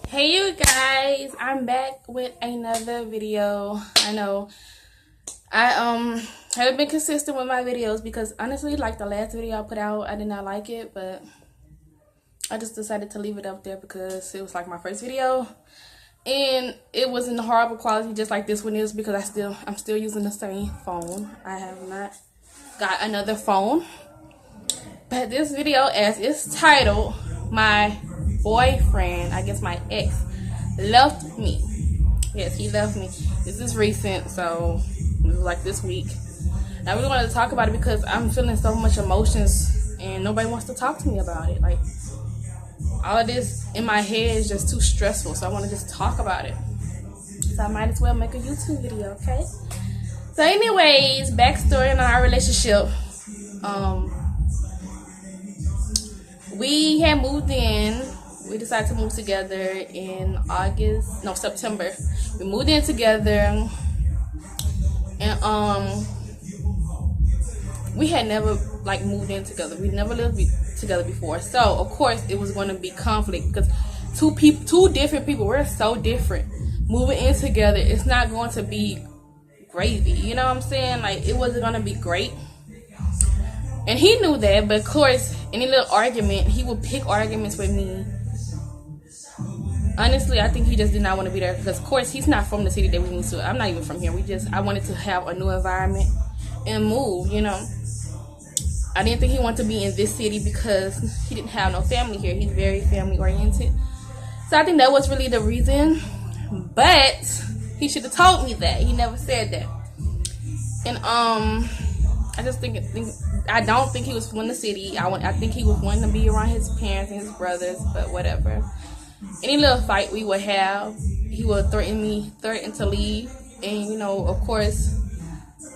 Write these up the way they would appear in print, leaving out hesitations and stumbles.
Hey you guys, I'm back with another video. I know I haven't been consistent with my videos because honestly, like the last video I put out, I did not like it, but I just decided to leave it up there because it was like my first video and it was in horrible quality just like this one is because I'm still using the same phone. I have not got another phone. But this video, as it's titled, my boyfriend, I guess my ex, left me. Yes, he left me. This is recent, so it was like this week. And I really wanted to talk about it because I'm feeling so much emotions and nobody wants to talk to me about it. Like, all of this in my head is just too stressful, so I want to just talk about it. So I might as well make a YouTube video, okay? So anyways, backstory on our relationship. We had moved in. We decided to move together in September. We moved in together, and we had never like moved in together. We never lived together before, so of course it was going to be conflict because two different people. We're so different. Moving in together, it's not going to be gravy. You know what I'm saying? Like, it wasn't going to be great. And he knew that, but of course, any little argument, he would pick arguments with me. Honestly, I think he just did not want to be there because, of course, he's not from the city that we moved to. I'm not even from here. I wanted to have a new environment and move, you know. I didn't think he wanted to be in this city because he didn't have no family here. He's very family-oriented. So I think that was really the reason. But he should have told me that. He never said that. And, I just I don't think he was from the city. I think he was wanting to be around his parents and his brothers, but whatever. Any little fight we would have, he would threaten to leave. And, you know, of course,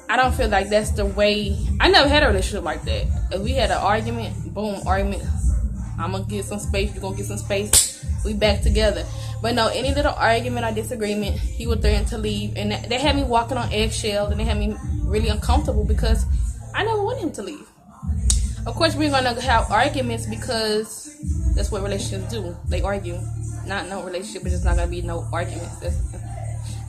I don't feel like that's the way. I never had a relationship like that. If we had an argument, boom, argument. I'm going to get some space, you're going to get some space. We back together. But no, any little argument or disagreement, he would threaten to leave. And they had me walking on eggshells, and they had me really uncomfortable because I never wanted him to leave. Of course, we're going to have arguments because that's what relationships do. They argue. Not no relationship, it's just not going to be no arguments.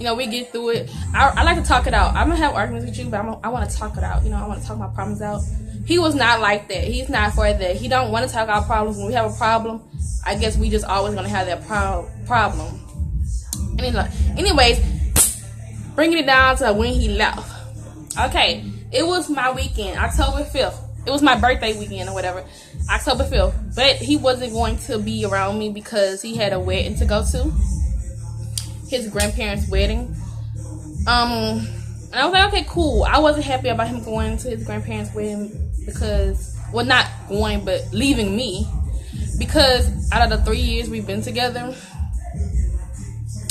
You know, we get through it. I like to talk it out. I'm going to have arguments with you, but I want to talk it out. You know, I want to talk my problems out. He was not like that. He's not for that. He don't want to talk our problems. When we have a problem, I guess we just always going to have that problem. Anyways, bringing it down to when he left. Okay, it was my weekend, October 5th. It was my birthday weekend or whatever, October 5th. But he wasn't going to be around me because he had a wedding to go to. His grandparents' wedding. And I was like, okay, cool. I wasn't happy about him going to his grandparents' wedding because, well, not going, but leaving me. Because out of the 3 years we've been together,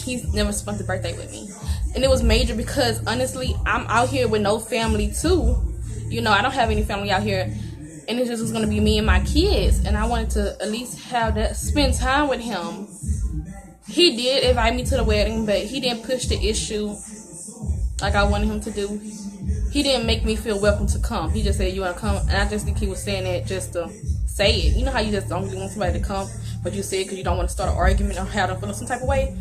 he's never spent the birthday with me. And it was major because, honestly, I'm out here with no family, too. You know, I don't have any family out here. And it just was going to be me and my kids. And I wanted to at least spend time with him. He did invite me to the wedding, but he didn't push the issue like I wanted him to do. He didn't make me feel welcome to come. He just said, you want to come? And I just think he was saying that just to say it. You know how you just don't really want somebody to come, but you say it because you don't want to start an argument or have them feel some type of way?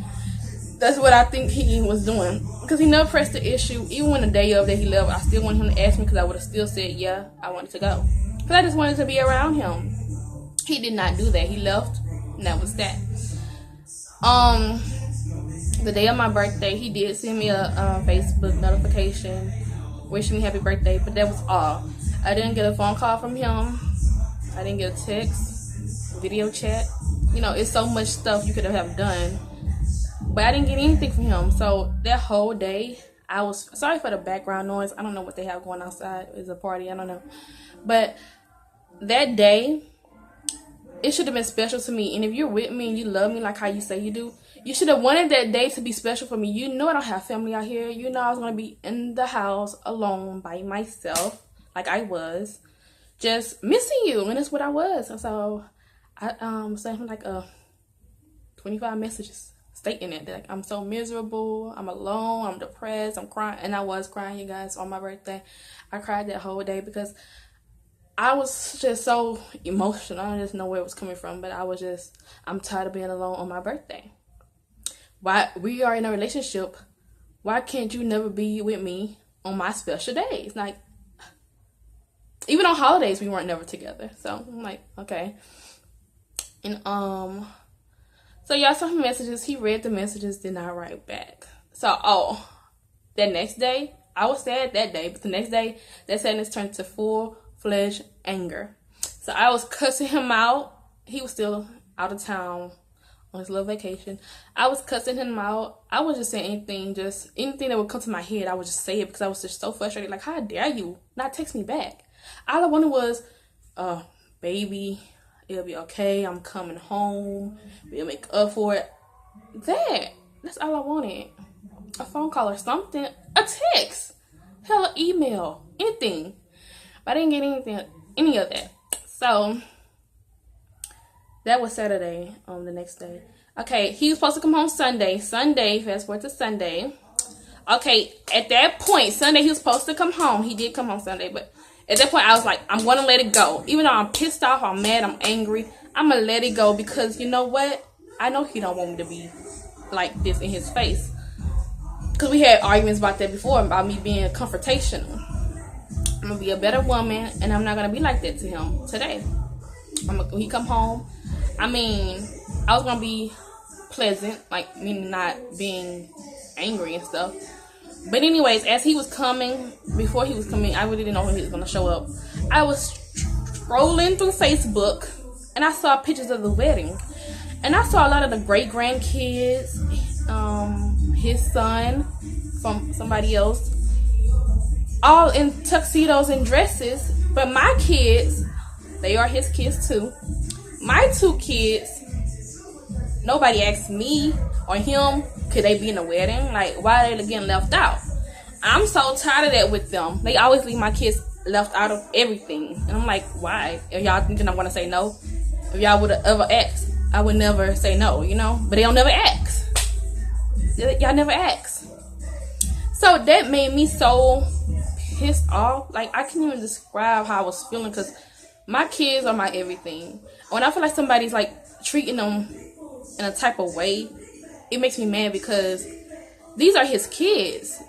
That's what I think he was doing. Because he never pressed the issue. Even when the day of that he left, I still wanted him to ask me because I would have still said, yeah, I wanted to go. Because I just wanted to be around him. He did not do that. He left, and that was that. The day of my birthday, he did send me a Facebook notification wishing me happy birthday, but that was all. I didn't get a phone call from him. I didn't get a text, video chat. You know, it's so much stuff you could have done. But I didn't get anything from him. So that whole day, I was sorry for the background noise. I don't know what they have going outside. It's a party. I don't know. But that day, it should have been special to me. And if you're with me and you love me like how you say you do, you should have wanted that day to be special for me. You know I don't have family out here. You know I was going to be in the house alone by myself like I was. Just missing you. And that's what I was. And so I sent him like 25 messages stating it. Like, I'm so miserable. I'm alone. I'm depressed. I'm crying. And I was crying, you guys, on my birthday. I cried that whole day because I was just so emotional. I don't just know where it was coming from, but I'm tired of being alone on my birthday. why we are in a relationship, why can't you never be with me on my special days? Like, even on holidays, we weren't never together. So I'm like, okay. And so y'all saw him messages. He read the messages, did not write back. So that next day, I was sad that day, but the next day, that sadness turned to full-fledged anger. So I was cussing him out. He was still out of town on his little vacation. I was cussing him out. I was just saying anything that would come to my head, I would just say it because I was just so frustrated. Like, how dare you not text me back? All I wanted was, baby, it'll be okay. I'm coming home. We'll make up for it. That's all I wanted. A phone call or something. A text. Hell, an email. Anything. But I didn't get any of that. So that was Saturday. The next day. Okay, he was supposed to come home Sunday. Fast forward to Sunday. Okay, at that point, Sunday he was supposed to come home. He did come home Sunday, but at that point I was like, I'm gonna let it go. Even though I'm pissed off, I'm mad, I'm angry, I'm gonna let it go because you know what? I know he don't want me to be like this in his face. Because we had arguments about that before, about me being confrontational. I'm gonna be a better woman, and I'm not gonna be like that to him today. When he come home, I mean, I was gonna be pleasant, like meaning not being angry and stuff. But anyways, as he was coming, before he was coming, I really didn't know when he was gonna show up. I was scrolling through Facebook, and I saw pictures of the wedding, and I saw a lot of the great grandkids, his son from somebody else, all in tuxedos and dresses. But my kids, they are his kids too. My two kids, nobody asked me or him, could they be in the wedding? Like, why are they getting left out? I'm so tired of that with them. They always leave my kids left out of everything. And I'm like, why? If y'all thinking I'm going to say no? If y'all would have ever asked, I would never say no, you know? But they don't never ask. Y'all never ask. So that made me so pissed off. Like, I can't even describe how I was feeling because my kids are my everything. When I feel like somebody's like treating them in a type of way, it makes me mad because these are his kids.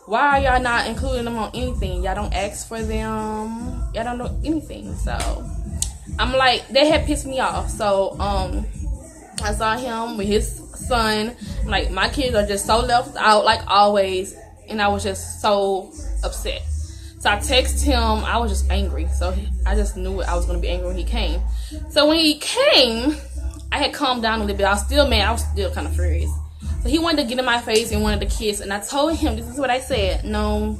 Why are y'all not including them on anything? Y'all don't ask for them. Y'all don't know anything. So I'm like, that had pissed me off. So I saw him with his son. Like, my kids are just so left out like always, and I was just so upset. So I texted him. I was just angry. So I just knew I was going to be angry when he came. So when he came, I had calmed down a little bit. I was still mad. I was still kind of furious. So he wanted to get in my face and wanted to kiss. And I told him, this is what I said. No,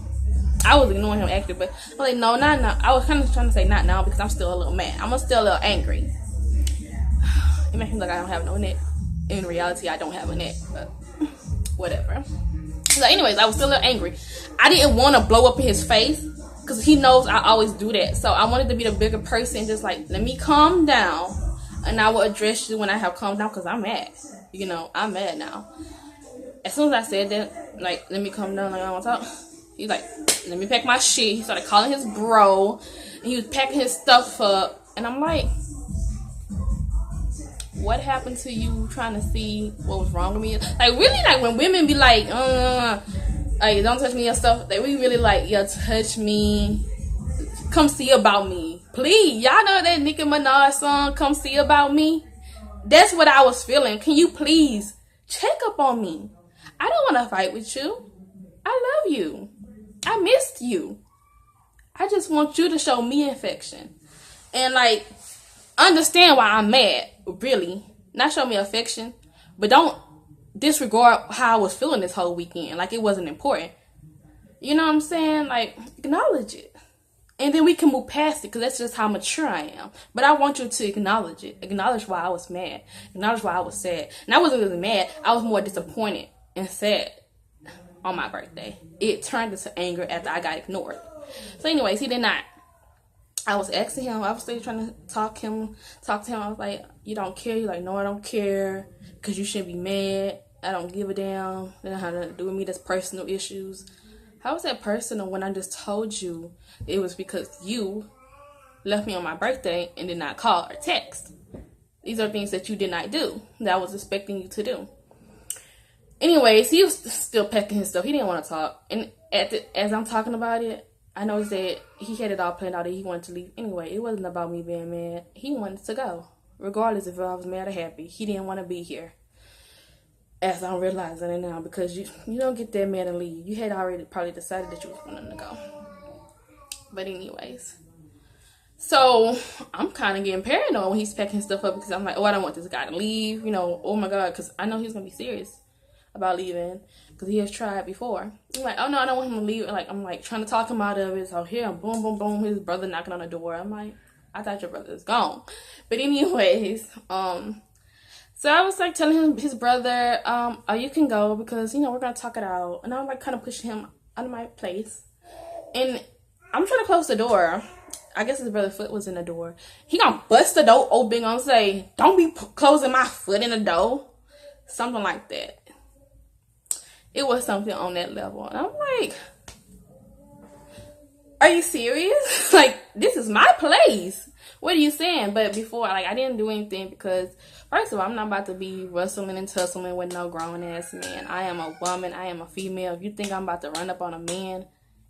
I was ignoring him actually. But I was like, no, not now. I was kind of trying to say not now because I'm still a little mad. I'm still a little angry. It makes me look like I don't have no neck. In reality, I don't have a neck. But whatever. So anyways, I was still a little angry. I didn't want to blow up in his face because he knows I always do that. So I wanted to be the bigger person. Just like, let me calm down. And I will address you when I have calmed down because I'm mad. You know, I'm mad now. As soon as I said that, like, let me calm down, like, I don't want to talk. He's like, let me pack my shit. He started calling his bro. And he was packing his stuff up. And I'm like, what happened to you trying to see what was wrong with me? Like, really, like, when women be like, don't touch me and stuff, they really like, touch me. Come see about me. Please. Y'all know that Nicki Minaj song, Come See About Me? That's what I was feeling. Can you please check up on me? I don't want to fight with you. I love you. I missed you. I just want you to show me affection. And, like, understand why I'm mad, really. Not show me affection, but don't disregard how I was feeling this whole weekend. Like, it wasn't important. You know what I'm saying? Like, acknowledge it. And then we can move past it because that's just how mature I am. But I want you to acknowledge it. Acknowledge why I was mad. Acknowledge why I was sad. And I wasn't really mad. I was more disappointed and sad on my birthday. It turned into anger after I got ignored. So anyways, he did not. I was asking him. I was still trying to talk to him. I was like, you don't care? He's like, no, I don't care because you shouldn't be mad. I don't give a damn. That don't have nothing to do with me. That's personal issues. How is that personal when I just told you it was because you left me on my birthday and did not call or text? These are things that you did not do that I was expecting you to do. Anyways, he was still packing his stuff. He didn't want to talk. And as I'm talking about it, I noticed that he had it all planned out that he wanted to leave. Anyway, it wasn't about me being mad. He wanted to go. Regardless if I was mad or happy. He didn't want to be here. As I'm realizing it now. Because you don't get that mad and leave. You had already probably decided that you was wanting to go. But anyways. So, I'm kind of getting paranoid when he's packing stuff up. Because I'm like, oh, I don't want this guy to leave. You know, oh my God. Because I know he's going to be serious about leaving, because he has tried before. I'm like, oh no, I don't want him to leave. Like, I'm like trying to talk him out of it. So here, boom, boom, boom, his brother knocking on the door. I'm like, I thought your brother is gone. But anyways, so I was like telling him, his brother, oh, you can go, because you know we're gonna talk it out. And I'm like kind of pushing him out of my place, and I'm trying to close the door. I guess his brother's foot was in the door. He gonna bust the door open, gonna say, don't be closing my foot in the door, something like that. It was something on that level. And I'm like, are you serious? Like, this is my place. What are you saying? But before, like, I didn't do anything because, first of all, I'm not about to be wrestling and tussling with no grown-ass man. I am a woman. I am a female. If you think I'm about to run up on a man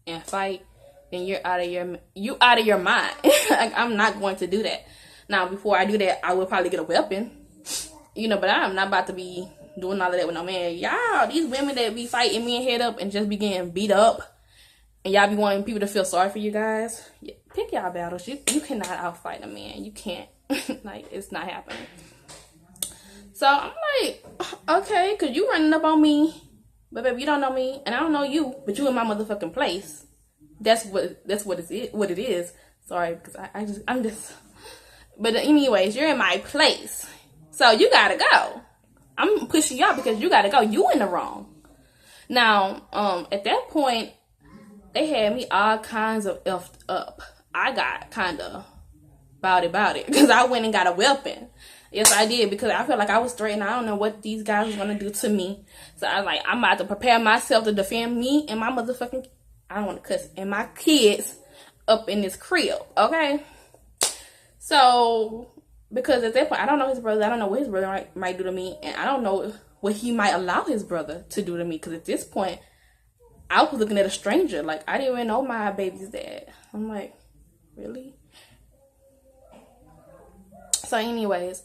and fight, then you're out of your mind. Like, I'm not going to do that. Now, before I do that, I will probably get a weapon. You know, but I'm not about to be doing all of that with no man. Y'all, these women that be fighting men head up and just be getting beat up, and y'all be wanting people to feel sorry for you guys. Yeah, pick y'all battles. You cannot outfight a man. You can't. Like, it's not happening. So I'm like, okay, cause you running up on me, but baby, you don't know me, and I don't know you, but you in my motherfucking place. That's what it is. Sorry, because I'm just. But anyways, you're in my place, so you gotta go. I'm pushing y'all because you gotta go. You in the wrong. Now, at that point, they had me all kinds of effed up. I got kind of about it because I went and got a weapon. Yes, I did, because I felt like I was threatened. I don't know what these guys were gonna do to me. So I was like, I'm about to prepare myself to defend me and my motherfucking, I don't want to cuss, and my kids up in this crib. Okay. So, because at that point, I don't know his brother. I don't know what his brother might do to me. And I don't know what he might allow his brother to do to me. Because at this point, I was looking at a stranger. Like, I didn't even know my baby's dad. I'm like, really? So anyways,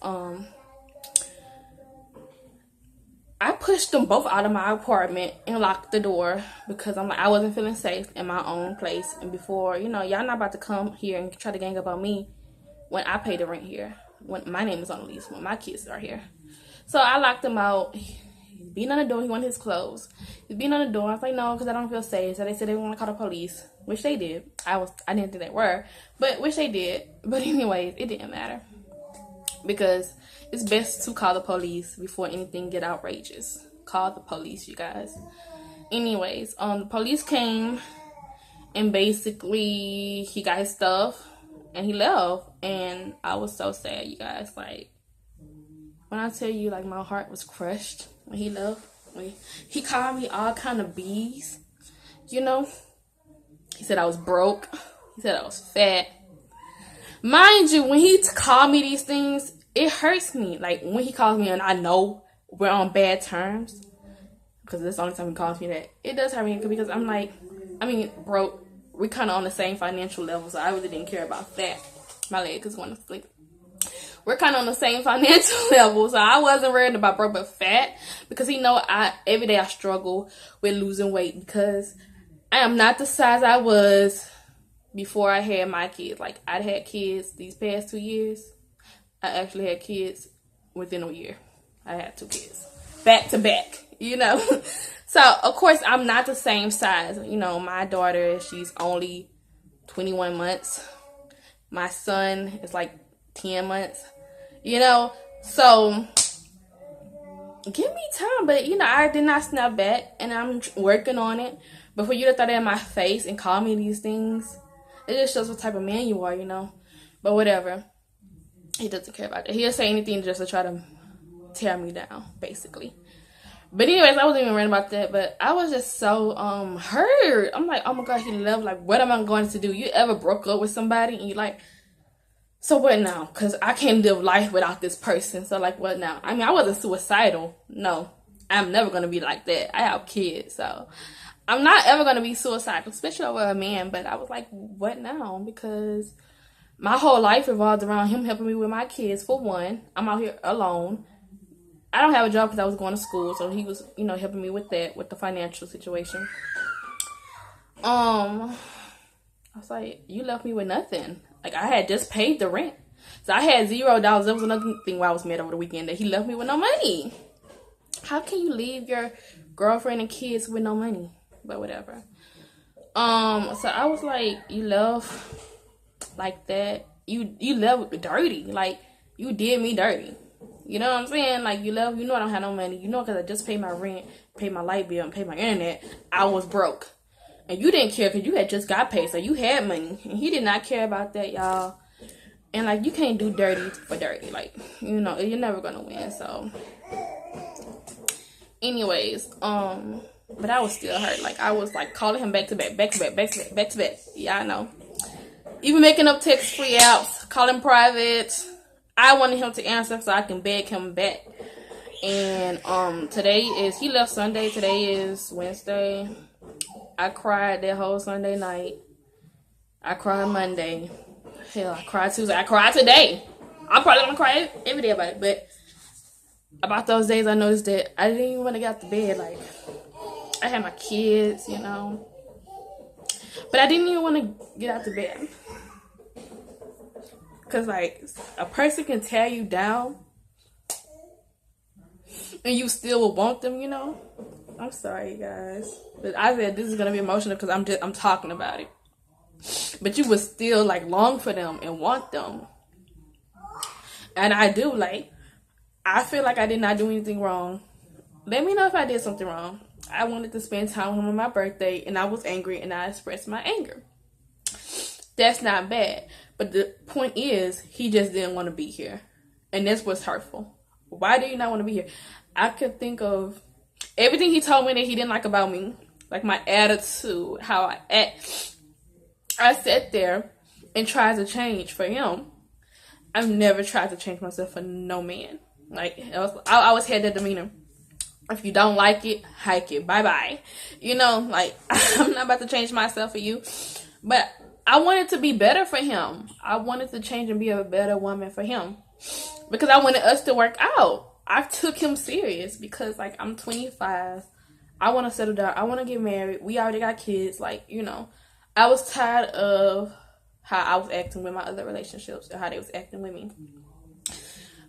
I pushed them both out of my apartment and locked the door. Because I'm like, I wasn't feeling safe in my own place. And before, you know, y'all not about to come here and try to gang up on me when I pay the rent here. When my name is on the lease, when my kids are here. So I locked him out. He's beating on the door. He wanted his clothes. He's beating on the door. I was like, no, because I don't feel safe. So they said they want to call the police, which they did. I didn't think they were, but which they did. But anyways, it didn't matter, because it's best to call the police before anything get outrageous. Call the police, you guys. Anyways, the police came, and basically he got his stuff. And he left, and I was so sad, you guys. Like, when I tell you, like, my heart was crushed when he left. He called me all kind of B's, you know. He said I was broke. He said I was fat. Mind you, when he called me these things, it hurts me. Like, when he calls me and I know we're on bad terms, because that's the only time he calls me that, it does hurt me, because I'm like, broke. We kind of on the same financial level, so I really didn't care about that. My leg is going to sleep. We're kind of on the same financial level, so I wasn't worried about broke but fat, because he know every day I struggle with losing weight, because I am not the size I was before I had my kids. Like, I had kids these past 2 years. I actually had kids within a year. I had 2 kids back to back, you know. So, of course, I'm not the same size. You know, my daughter, she's only 21 months. My son is like 10 months, you know. So, give me time. But, you know, I did not snap back, and I'm working on it. But for you to throw that in my face and call me these things, it just shows what type of man you are, you know. But whatever. He doesn't care about that. He'll say anything just to try to tear me down, basically. But anyways, I wasn't even worried about that. But I was just so hurt. I'm like, oh my God, he left. Like, what am I going to do? You ever broke up with somebody and you like, so what now? Because I can't live life without this person. So like, what now? I mean, I wasn't suicidal. No. I'm never gonna be like that. I have kids, so I'm not ever gonna be suicidal, especially over a man. But I was like, what now? Because my whole life revolved around him helping me with my kids. For one, I'm out here alone. I don't have a job because I was going to school, so he was, helping me with that, with the financial situation. I was like, you left me with nothing. Like, I had just paid the rent. So I had $0. That was another thing why I was mad over the weekend, that he left me with no money. How can you leave your girlfriend and kids with no money? But whatever. So I was like, you left like that. You left dirty. Like, you did me dirty. You know what I'm saying? Like, you left, I don't have no money. Because I just paid my rent, paid my light bill, and paid my internet. I was broke. And you didn't care because you had just got paid, so you had money. And he did not care about that, y'all. And, like, you can't do dirty for dirty. Like, you're never going to win. So, anyways, but I was still hurt. Like, I was, like, calling him back to back. Yeah, I know. Even making up text-free apps, calling private. I wanted him to answer so I can beg him back. And, he left Sunday. Today is Wednesday. I cried that whole Sunday night. I cried Monday. Hell, I cried Tuesday. I cried today. I'm probably gonna cry every day about it. But about those days, I noticed that I didn't even want to get out the bed. Like, I had my kids, But I didn't even want to get out the bed. Because, like, a person can tear you down. And you still will want them, I'm sorry, guys. But I said this is going to be emotional because I'm talking about it. But you would still, like, long for them and want them. And I do, like, I feel like I did not do anything wrong. Let me know if I did something wrong. I wanted to spend time with him on my birthday, and I was angry, and I expressed my anger. That's not bad. But the point is, he just didn't want to be here. And that's what's hurtful. Why do you not want to be here? I could think of everything he told me that he didn't like about me. Like my attitude, how I act. I sat there and tried to change for him. I've never tried to change myself for no man. Like, I always had that demeanor. If you don't like it, hike it. Bye-bye. Like, I'm not about to change myself for you. But I wanted to be better for him. I wanted to change and be a better woman for him. Because I wanted us to work out. I took him serious because, like, I'm 25. I want to settle down. I want to get married. We already got kids. Like, I was tired of how I was acting with my other relationships and how they was acting with me.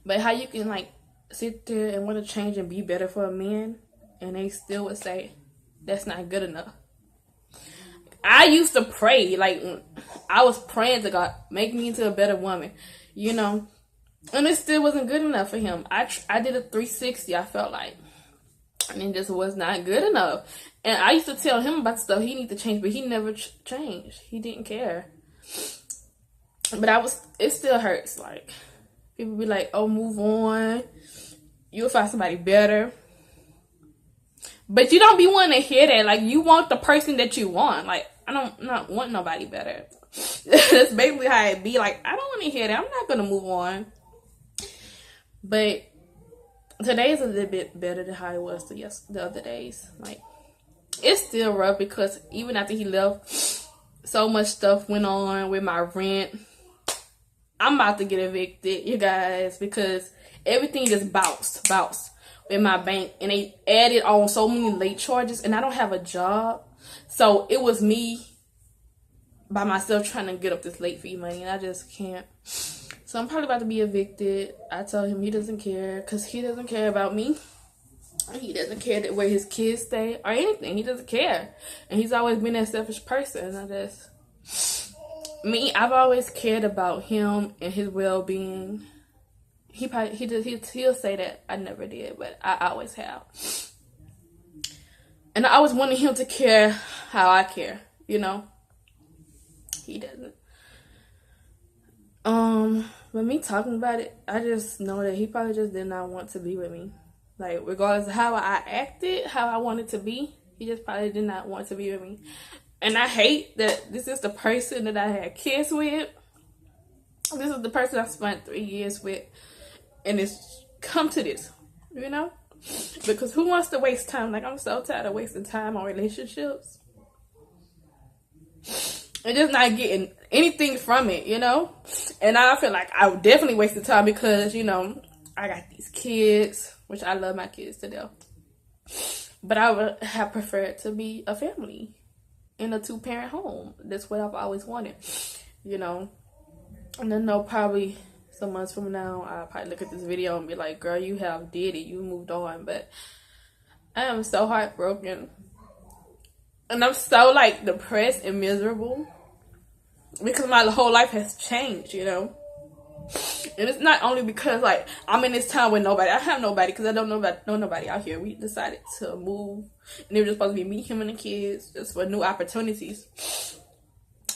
But how you can, like, sit there and want to change and be better for a man and they still would say, that's not good enough. I used to pray. Like, I was praying to God, make me into a better woman, And it still wasn't good enough for him. I did a 360, I felt like. And it just was not good enough. And I used to tell him about stuff he needed to change, but he never changed. He didn't care. But it still hurts. Like, people be like, oh, move on. You'll find somebody better. But you don't be wanting to hear that. Like, you want the person that you want. Like, I don't not want nobody better. That's basically how it be. Like, I don't want to hear that. I'm not going to move on. But today is a little bit better than how it was the other days. Like, it's still rough because even after he left, so much stuff went on with my rent. I'm about to get evicted, you guys, because everything just bounced in my bank. And they added on so many late charges, and I don't have a job. So it was me by myself trying to get up this late fee money, and I just can't. So I'm probably about to be evicted. I told him he doesn't care because he doesn't care about me. He doesn't care where his kids stay or anything. He doesn't care. And he's always been that selfish person. I've always cared about him and his well-being. He'll say that I never did, but I always have. And I always wanted him to care how I care, He doesn't. With me talking about it, I just know that he probably just did not want to be with me. Like, regardless of how I acted, how I wanted to be, he just probably did not want to be with me. And I hate that this is the person that I had kids with. This is the person I spent 3 years with. And it's come to this, Because who wants to waste time? Like, I'm so tired of wasting time on relationships and just not getting anything from it, you know? And I feel like I definitely wasted time because, you know, I got these kids, which I love my kids to death. But I would have preferred to be a family in a 2-parent home. That's what I've always wanted, you know? And then probably some months from now, I'll probably look at this video and be like, girl, you have did it. You moved on. But I am so heartbroken. And I'm so, like, depressed and miserable because my whole life has changed, you know? And it's not only because, like, I'm in this town with nobody. I have nobody because I don't know nobody out here. We decided to move. And it was just supposed to be me, him, and the kids just for new opportunities.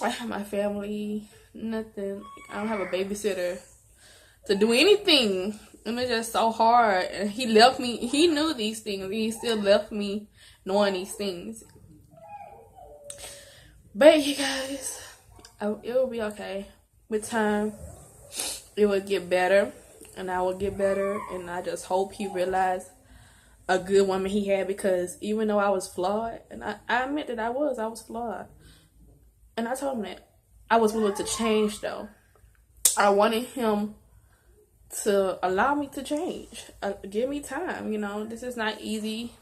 I have my family, nothing. I don't have a babysitter to do anything. And it's just so hard. And he left me. He knew these things. And he still left me knowing these things. But you guys, it will be okay. With time, it will get better. And I will get better. And I just hope he realized a good woman he had. Because even though I was flawed, and I admit that I was flawed. And I told him that I was willing to change, though. I wanted him to allow me to change. Give me time, you know. This is not easy.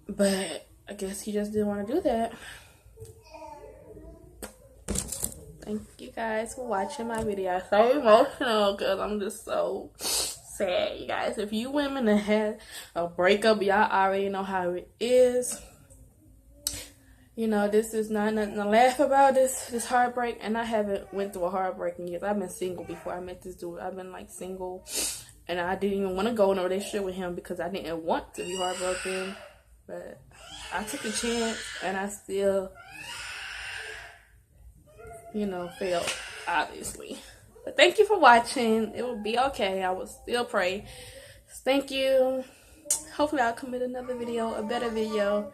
But I guess he just didn't want to do that. Thank you guys for watching my video. I'm so emotional because I'm just so sad, you guys. If you women that had a breakup, y'all already know how it is. You know, this is not nothing to laugh about, this heartbreak. And I haven't went through a heartbreak in years. I've been single before I met this dude. I've been, like, single. And I didn't even want to go in a relationship with him because I didn't want to be heartbroken. But I took a chance and I still, you know, failed, obviously. But thank you for watching. It will be okay. I will still pray. Thank you. Hopefully I'll come with another video, a better video.